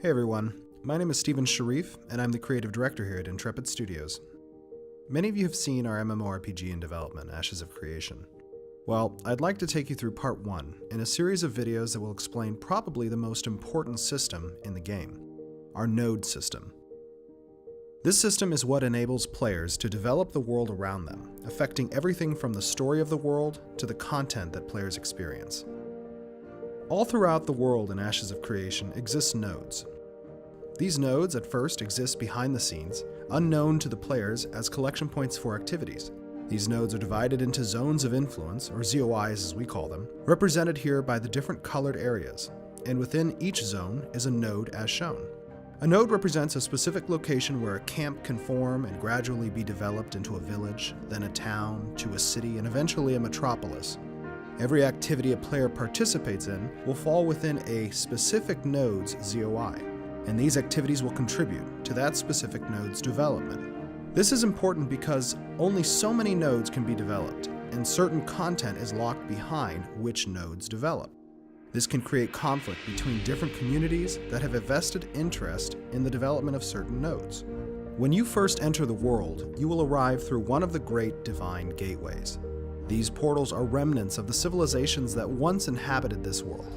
Hey everyone, my name is Steven Sharif, and I'm the creative director here at Intrepid Studios. Many of you have seen our MMORPG in development, Ashes of Creation. Well, I'd like to take you through part 1 in a series of videos that will explain probably the most important system in the game, our node system. This system is what enables players to develop the world around them, affecting everything from the story of the world to the content that players experience. All throughout the world in Ashes of Creation exist nodes. These nodes at first exist behind the scenes, unknown to the players as collection points for activities. These nodes are divided into zones of influence, or ZOIs as we call them, represented here by the different colored areas, and within each zone is a node as shown. A node represents a specific location where a camp can form and gradually be developed into a village, then a town, to a city, and eventually a metropolis. Every activity a player participates in will fall within a specific node's ZOI, and these activities will contribute to that specific node's development. This is important because only so many nodes can be developed, and certain content is locked behind which nodes develop. This can create conflict between different communities that have a vested interest in the development of certain nodes. When you first enter the world, you will arrive through one of the great divine gateways. These portals are remnants of the civilizations that once inhabited this world.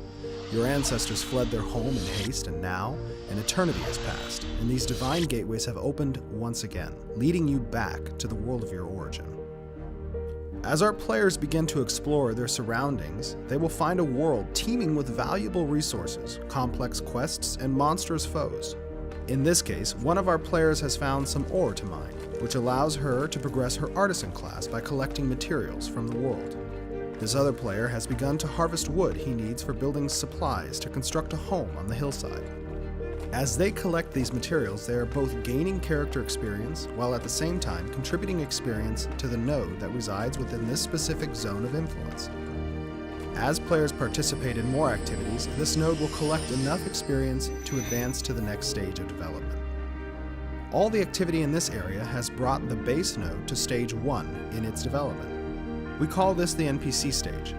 Your ancestors fled their home in haste, and now an eternity has passed, and these divine gateways have opened once again, leading you back to the world of your origin. As our players begin to explore their surroundings, they will find a world teeming with valuable resources, complex quests, and monstrous foes. In this case, one of our players has found some ore to mine, which allows her to progress her artisan class by collecting materials from the world. This other player has begun to harvest wood he needs for building supplies to construct a home on the hillside. As they collect these materials, they are both gaining character experience while at the same time contributing experience to the node that resides within this specific zone of influence. As players participate in more activities, this node will collect enough experience to advance to the next stage of development. All the activity in this area has brought the base node to stage 1 in its development. We call this the NPC stage.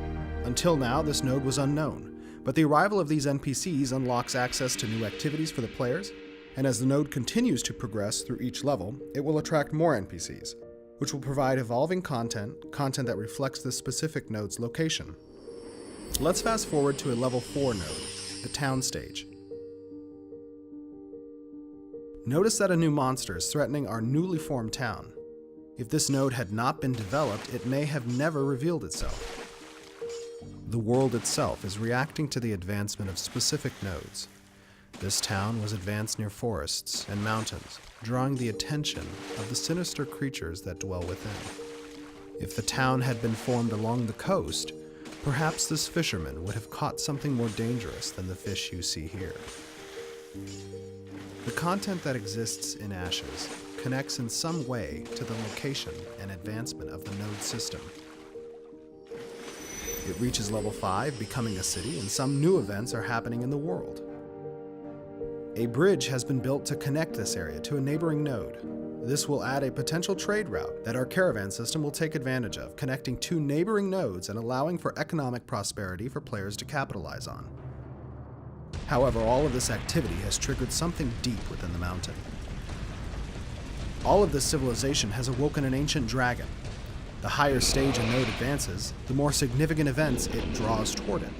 Until now, this node was unknown, but the arrival of these NPCs unlocks access to new activities for the players, and as the node continues to progress through each level, it will attract more NPCs, which will provide evolving content that reflects this specific node's location. Let's fast forward to a level 4 node, the town stage. Notice that a new monster is threatening our newly formed town. If this node had not been developed, it may have never revealed itself. The world itself is reacting to the advancement of specific nodes. This town was advanced near forests and mountains, drawing the attention of the sinister creatures that dwell within. If the town had been formed along the coast, perhaps this fisherman would have caught something more dangerous than the fish you see here. The content that exists in Ashes connects in some way to the location and advancement of the node system. It reaches level 5, becoming a city, and some new events are happening in the world. A bridge has been built to connect this area to a neighboring node. This will add a potential trade route that our caravan system will take advantage of, connecting two neighboring nodes and allowing for economic prosperity for players to capitalize on. However, all of this activity has triggered something deep within the mountain. All of this civilization has awoken an ancient dragon. The higher stage a node advances, the more significant events it draws toward it.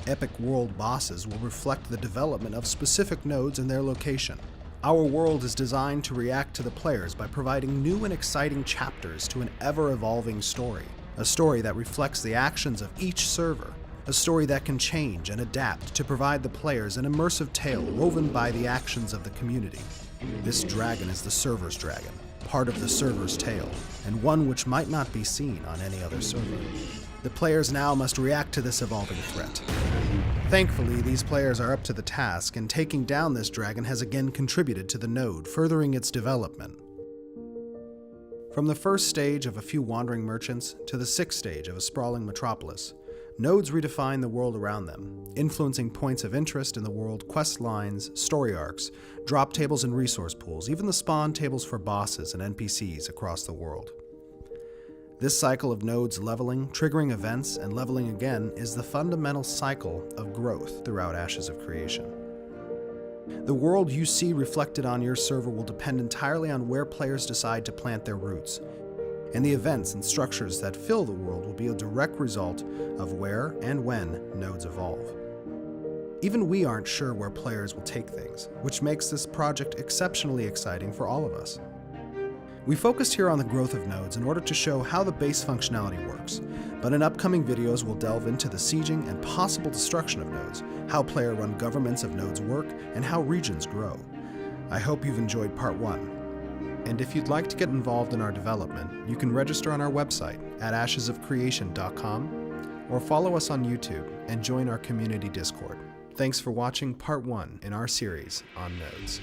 Epic world bosses will reflect the development of specific nodes and their location. Our world is designed to react to the players by providing new and exciting chapters to an ever-evolving story. A story that reflects the actions of each server. A story that can change and adapt to provide the players an immersive tale woven by the actions of the community. This dragon is the server's dragon, part of the server's tale, and one which might not be seen on any other server. The players now must react to this evolving threat. Thankfully, these players are up to the task, and taking down this dragon has again contributed to the node, furthering its development. From the first stage of a few wandering merchants to the sixth stage of a sprawling metropolis, nodes redefine the world around them, influencing points of interest in the world, quest lines, story arcs, drop tables and resource pools, even the spawn tables for bosses and NPCs across the world. This cycle of nodes leveling, triggering events, and leveling again is the fundamental cycle of growth throughout Ashes of Creation. The world you see reflected on your server will depend entirely on where players decide to plant their roots, and the events and structures that fill the world will be a direct result of where and when nodes evolve. Even we aren't sure where players will take things, which makes this project exceptionally exciting for all of us. We focused here on the growth of nodes in order to show how the base functionality works, but in upcoming videos we'll delve into the sieging and possible destruction of nodes, how player-run governments of nodes work, and how regions grow. I hope you've enjoyed part 1. And if you'd like to get involved in our development, you can register on our website at ashesofcreation.com or follow us on YouTube and join our community Discord. Thanks for watching part 1 in our series on nodes.